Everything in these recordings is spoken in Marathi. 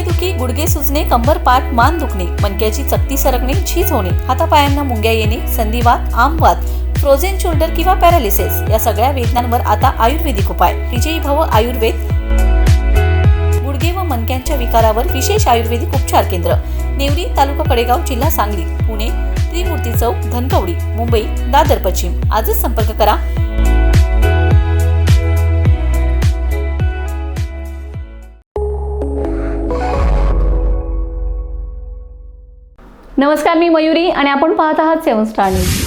पाठदुखी, गुडघे सुजणे, कंबर पाठ मान दुखणे, मणक्याची चकती सरकणे, झीज होणे, हातापायांना मुंग्या येणे, संधिवात, आमवात, फ्रोझन शोल्डर किंवा पॅरालिसिस या सगळ्या वेदनांवर आता आयुर्वेदिक उपाय. विजयी भव आयुर्वेद. गुडघे व मणक्यांच्या विकारावर विशेष आयुर्वेदिक उपचार केंद्र. नेवरी, तालुका कडेगाव, जिल्हा सांगली. पुणे त्रिमूर्ती चौक, धनकवडी. मुंबई दादर पश्चिम. आजच संपर्क करा. नमस्कार, मी मयुरी आणि आपण पाहत आहात 7 स्टार न्यूज.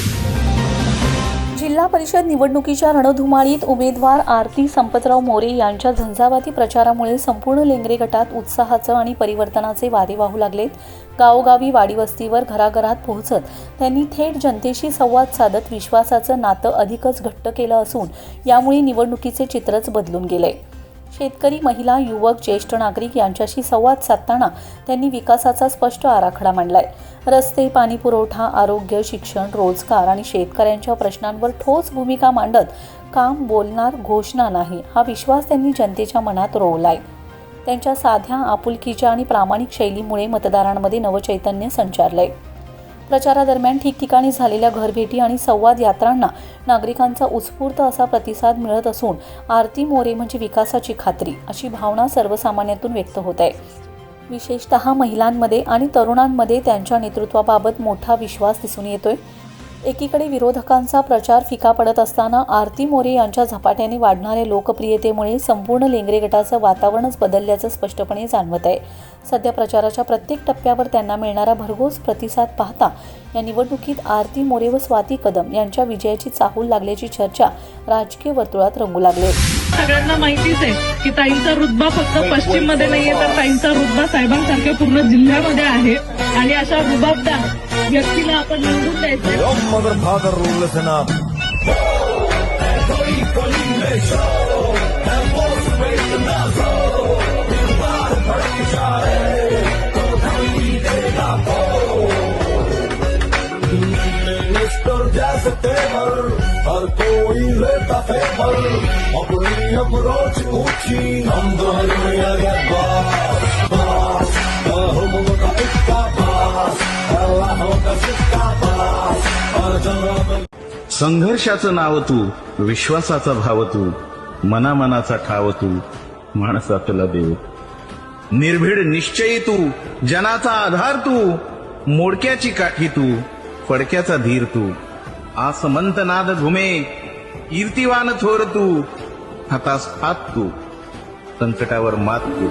जिल्हा परिषद निवडणुकीच्या रणधुमाळीत उमेदवार आरती संपतराव मोरे यांच्या झंझावाती प्रचारामुळे संपूर्ण लेंगरे गटात उत्साहाचं आणि परिवर्तनाचे वारे वाहू लागलेत. गावोगावी, वाडीवस्तीवर, घराघरात पोहोचत त्यांनी थेट जनतेशी संवाद साधत विश्वासाचं नातं अधिकच घट्ट केलं असून यामुळे निवडणुकीचे चित्रच बदलून गेले. शेतकरी, महिला, युवक, ज्येष्ठ नागरिक यांच्याशी संवाद साधताना त्यांनी विकासाचा स्पष्ट आराखडा मांडलाय. रस्ते, पाणी पुरवठा, आरोग्य, शिक्षण, रोजगार आणि शेतकऱ्यांच्या प्रश्नांवर ठोस भूमिका मांडत काम बोलणार, घोषणा नाही, हा विश्वास त्यांनी जनतेच्या मनात रोवलाय. त्यांच्या साध्या, आपुलकीच्या आणि प्रामाणिक शैलीमुळे मतदारांमध्ये नवचैतन्य संचारलंय. प्रचारादरम्यान ठिकठिकाणी झालेल्या घरभेटी आणि संवाद यात्रांना नागरिकांचा उत्स्फूर्त असा प्रतिसाद मिळत असून आरती मोरे म्हणजे विकासाची खात्री अशी भावना सर्वसामान्यातून व्यक्त होत आहे. विशेषतः महिलांमध्ये आणि तरुणांमध्ये त्यांच्या नेतृत्वाबाबत मोठा विश्वास दिसून येतोय. एकीकडे विरोधकांचा प्रचार फिका पडत असताना आरती मोरे यांच्या झपाट्याने वाढणाऱ्या लोकप्रियतेमुळे संपूर्ण लेंगरे गटाचं वातावरणच बदलल्याचं स्पष्टपणे जाणवत आहे. सध्या प्रचाराच्या प्रत्येक टप्प्यावर त्यांना मिळणारा भरघोस प्रतिसाद पाहता या निवडणुकीत आरती मोरे व स्वाती कदम यांच्या विजयाची चाहूल लागल्याची चर्चा राजकीय वर्तुळात रंगू लागली. सगळ्यांना माहितीच आहे की ताईंचा रुतबा फक्त पश्चिम मध्ये नाहीये, तर ताईंचा रुतबा साहेबांसारख्या पूर्ण जिल्ह्यामध्ये आहे आणि अशा रुबाबदार व्यक्तीला आपण निवडून द्यायचं. हर कोई लेता फेवर अपनी अप्रोच ऊंची हम दोनों संघर्षाचं नाव तू, विश्वासाचा भाव तू, मनामनाचा ठाव तू, माणसातला देव. निर्भीड निश्चयी तू, जनाचा आधार तू, मोडक्याची काठी तू, फडक्याचा धीर तू. आसमंत नाद घुमे, कीर्तिवान थोर तू, हातास हात तू, संकटावर मात तू.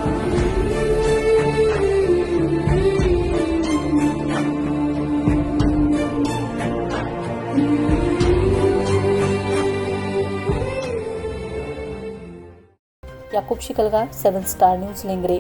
Yakub Shikalgar, 7 star news, Lengare.